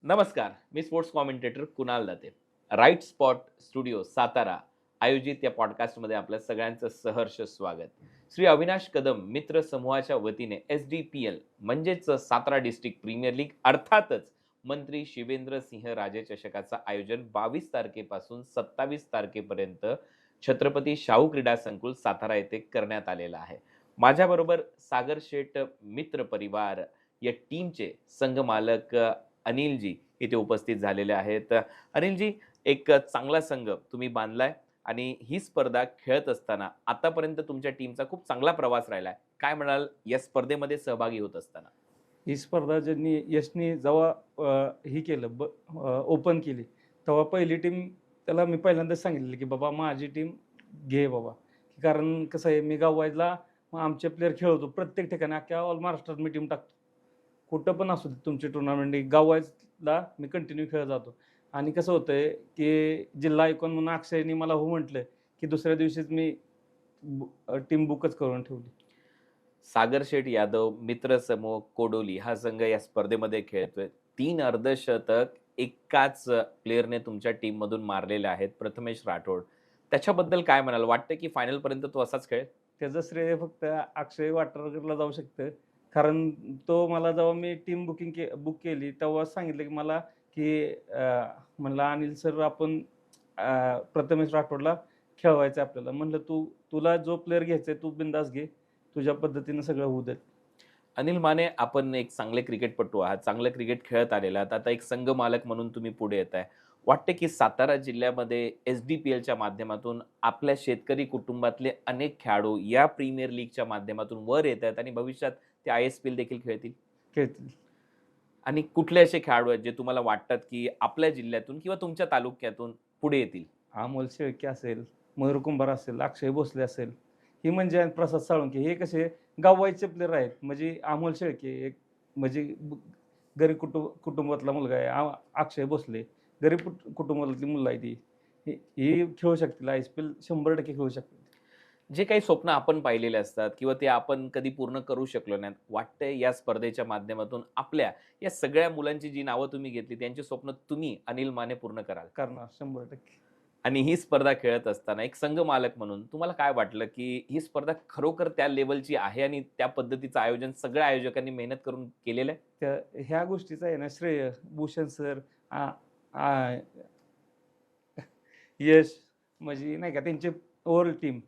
नमस्कार. मी sports commentator Kunal Date. Right spot studio Satara आयोजित या पॉडकास्टमध्ये आपल्या सगळ्यांचं सहर्ष स्वागत. श्री अविनाश कदम मित्र समूहाच्या वतीने SDPL म्हणजेच सातारा डिस्ट्रिक्ट प्रीमियर लीग अर्थातच मंत्री शिवेंद्र सिंह राजे चषकाचं आयोजन 22 तारखेपासून 27 तारखेपर्यंत छत्रपती शाहू क्रीडा संकुल सातारा येथे करण्यात आलेलं आहे. माझ्याबरोबर सागर शेठ मित्र परिवार या टीमचे संघ मालक अनिलजी इथे उपस्थित झालेले आहेत. अनिलजी, एक चांगला संघ तुम्ही बांधलाय आणि ही स्पर्धा खेळत असताना आतापर्यंत तुमच्या टीमचा खूप चांगला प्रवास राहिलाय. काय म्हणाल या स्पर्धेमध्ये सहभागी होत असताना? ही स्पर्धा ज्यांनी यशनी जेव्हा ही केलं ओपन केली, तेव्हा पहिली टीम त्याला मी पहिल्यांदाच सांगितलेलं, की "बाबा माझी टीम घे बाबा." कारण कसं आहे, मी गाव मग आमचे प्लेयर खेळवतो प्रत्येक ठिकाणी अख्ख्या ऑल महाराष्ट्रात मी टीम टाकतो. कुठं पण असू दे तुमची टुर्नामेंट गाव मी कंटिन्यू खेळत जातो. आणि कसं होतंय, की जिल्हा आयकॉन म्हणून अक्षयनी मला हो म्हटलं, की दुसऱ्या दिवशीच मी टीम बुकच करून ठेवली. सागर शेठ यादव मित्र समूह कोडोली हा संघ या स्पर्धेमध्ये खेळतोय. 3 अर्धशतक एकाच प्लेयरने तुमच्या टीममधून मारलेले आहेत, प्रथमेश राठोड. त्याच्याबद्दल काय म्हणाल? वाटतं की फायनलपर्यंत तो असाच खेळेल? त्याचं श्रेय फक्त अक्षय वाटरकरला जाऊ शकतं. कारण तो मला जेव्हा मी टीम बुक केली तेव्हाच सांगितलं की मला की म्हणलं, "अनिल सर आपण प्रथमेश राठोडला खेळवायचं आहे आपल्याला." म्हणलं, तुला जो प्लेयर घ्यायचा आहे तू बिंदास घे. तुझ्या पद्धतीनं सगळं होऊ दे." अनिल माने, आपण एक चांगले क्रिकेटपटू आहात, चांगलं क्रिकेट खेळत आलेला आहात. आता एक संघ मालक म्हणून तुम्ही पुढे येताय. वाटते की सातारा जिल्ह्यामध्ये SDPLच्या माध्यमातून आपल्या शेतकरी कुटुंबातले अनेक खेळाडू या प्रीमियर लीगच्या माध्यमातून वर येत आहेत आणि भविष्यात ते ISPL देखील खेळतील? खेळतील. आणि कुठले असे खेळाडू आहेत जे तुम्हाला वाटतात की आपल्या जिल्ह्यातून किंवा तुमच्या तालुक्यातून पुढे येतील? अमोल शेळके असेल, मयूर कुंभार असेल, अक्षय भोसले असेल, ही म्हणजे आणि प्रसाद साळुंखे हे कसे गाववाईचे प्लेयर आहेत. म्हणजे अमोल शेळके एक म्हणजे गरीब कुटुंबातला मुलगा आहे. अक्षय भोसले गरीब कुटुंबातली मुलं आहे ती. ही खेळू शकतील ISPL 100% खेळू शकतील. जे काही स्वप्न आपण पाहिलेले असतात किंवा ते आपण कधी पूर्ण करू शकलो नाहीत, वाटतंय या स्पर्धेच्या माध्यमातून आपल्या या सगळ्या मुलांची जी नावं तुम्ही घेतली त्यांची स्वप्न तुम्ही अनिल माने पूर्ण कराल. करणार 100%. आणि ही स्पर्धा खेळत असताना एक संघ मालक म्हणून तुम्हाला काय वाटलं की ही स्पर्धा खरोखर त्या लेवलची आहे आणि त्या पद्धतीचं आयोजन सगळ्या आयोजकांनी मेहनत करून केलेलं आहे? ह्या गोष्टीचं आहे ना श्रेय भूषण सर, आ आ यश म्हणजे नाही का त्यांची ओव्हरऑल टीम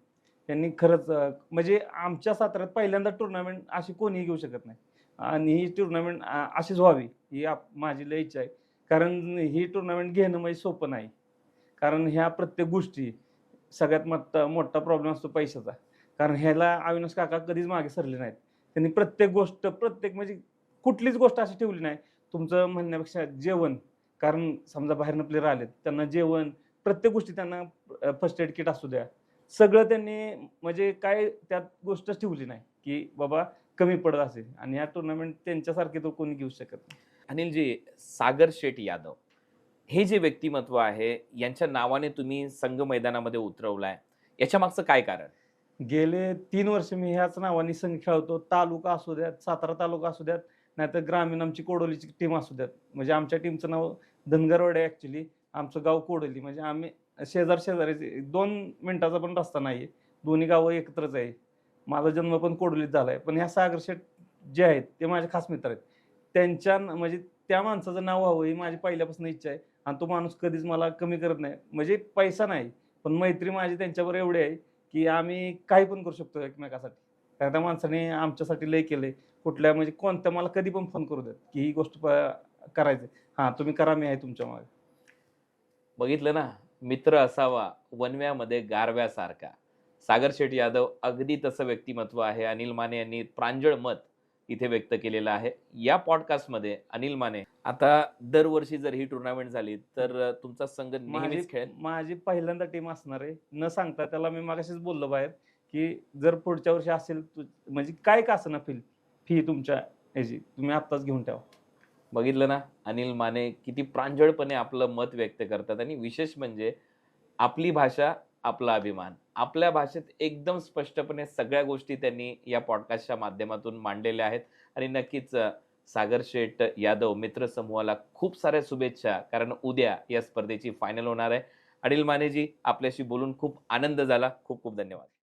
त्यांनी खरंच म्हणजे आमच्या साताऱ्यात पहिल्यांदा टुर्नामेंट अशी कोणीही घेऊ शकत नाही. आणि ही टुर्नामेंट अशीच व्हावी ही माझी लय इच्छा आहे. कारण ही टुर्नामेंट घेणं म्हणजे सोपं नाही. कारण ह्या प्रत्येक गोष्टी सगळ्यात मोठा प्रॉब्लेम असतो पैशाचा. कारण ह्याला अविनाश काका कधीच मागे सरले नाहीत. त्यांनी प्रत्येक म्हणजे कुठलीच गोष्ट अशी ठेवली नाही. तुमचं म्हणण्यापेक्षा जेवण, कारण समजा बाहेरनं प्लेयर आलेत, त्यांना जेवण, प्रत्येक गोष्टी त्यांना फर्स्ट एड किट असू द्या. सगळं त्यांनी म्हणजे काय त्यात गोष्टच ठेवली नाही, की बाबा कमी पडत असेल आणि ह्या टुर्नामेंट त्यांच्यासारखे तर कोणी घेऊ शकत नाही. अनिलजी, सागर शेठ यादव हे जे व्यक्तिमत्व आहे यांच्या नावाने तुम्ही संघ मैदानामध्ये उतरवलाय, याच्या मागचं काय कारण? गेले 3 वर्ष मी ह्याच नावाने संघ खेळवतो. तालुका असू द्यात, सातारा तालुका असू द्यात, नाहीतर ग्रामीण आमची कोडोलीची टीम असू द्यात. म्हणजे आमच्या टीमचं नाव धनगरवाडी आहे ॲक्चुअली. आमचं गाव कोडोली. म्हणजे आम्ही शेजारीचे 2 मिनिटाचा पण रस्ता नाहीये. दोन्ही गावं एकत्रच आहे. माझा जन्म पण कोडोलीत झालाय. पण ह्या सागर शेठ जे आहेत ते माझे खास मित्र आहेत. म्हणजे त्या माणसाचं नाव व्हावं ही माझी पहिल्यापासून इच्छा आहे. आणि तो माणूस कधीच मला कमी करत नाही. म्हणजे पैसा नाही, पण मैत्री माझी त्यांच्याबरोबर एवढी आहे की आम्ही काही पण करू शकतो एकमेकासाठी. कारण त्या माणसाने आमच्यासाठी लय केलंय. कुठल्या म्हणजे कोणत्या मला कधी पण फोन करू देत, की ही गोष्ट करायची. हां, तुम्ही करा मी आहे तुमच्या मागे. बघितलं ना, मित्र असावा वनव्यामध्ये गारव्यासारखा. सागर शेठ यादव अगदी तसं व्यक्तिमत्व आहे. अनिल माने यांनी प्रांजळ मत इथे व्यक्त केलेलं आहे. या पॉडकास्टमध्ये अनिल माने, आता दरवर्षी जर ही टुर्नामेंट झाली तर तुमचा संघ माझी नेहमीच खेळेल? माझी पहिल्यांदा टीम असणार आहे. न सांगता त्याला मी मगाशीच बोललो बाहेर, की जर पुढच्या वर्षी असेल म्हणजे काय का असेना फी तुमच्या ह्याची तुम्ही आत्ताच घेऊन ठेवा. बघितलं ना, अनिल माने किती प्रांजळपणे आपलं मत व्यक्त करतात आणि विशेष म्हणजे आपली भाषा, आपला अभिमान. आपल्या भाषेत एकदम स्पष्टपणे सगळ्या गोष्टी त्यांनी या पॉडकास्टच्या माध्यमातून मांडलेल्या आहेत आणि नक्कीच सागर शेठ यादव मित्र समूहाला खूप साऱ्या शुभेच्छा, कारण उद्या या स्पर्धेची फायनल होणार आहे. अनिल मानेजी, आपल्याशी बोलून खूप आनंद झाला. खूप खूप धन्यवाद.